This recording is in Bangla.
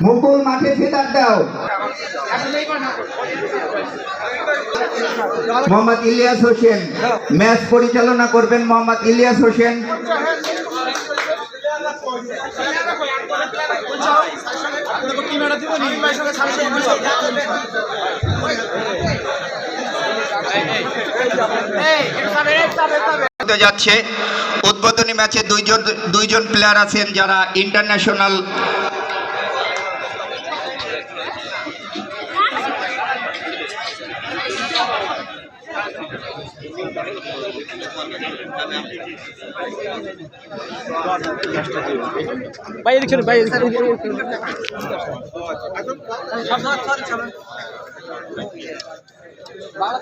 মুকুল মাঠে ফেদার দাও। মোহাম্মদ ইলিয়াস হোসেন ম্যাচ পরিচালনা করবেন। মোহাম্মদ ইলিয়াস হোসেন। যাচ্ছে উদ্বোধনী ম্যাচে দুইজন প্লেয়ার আছেন যারা ইন্টারন্যাশনাল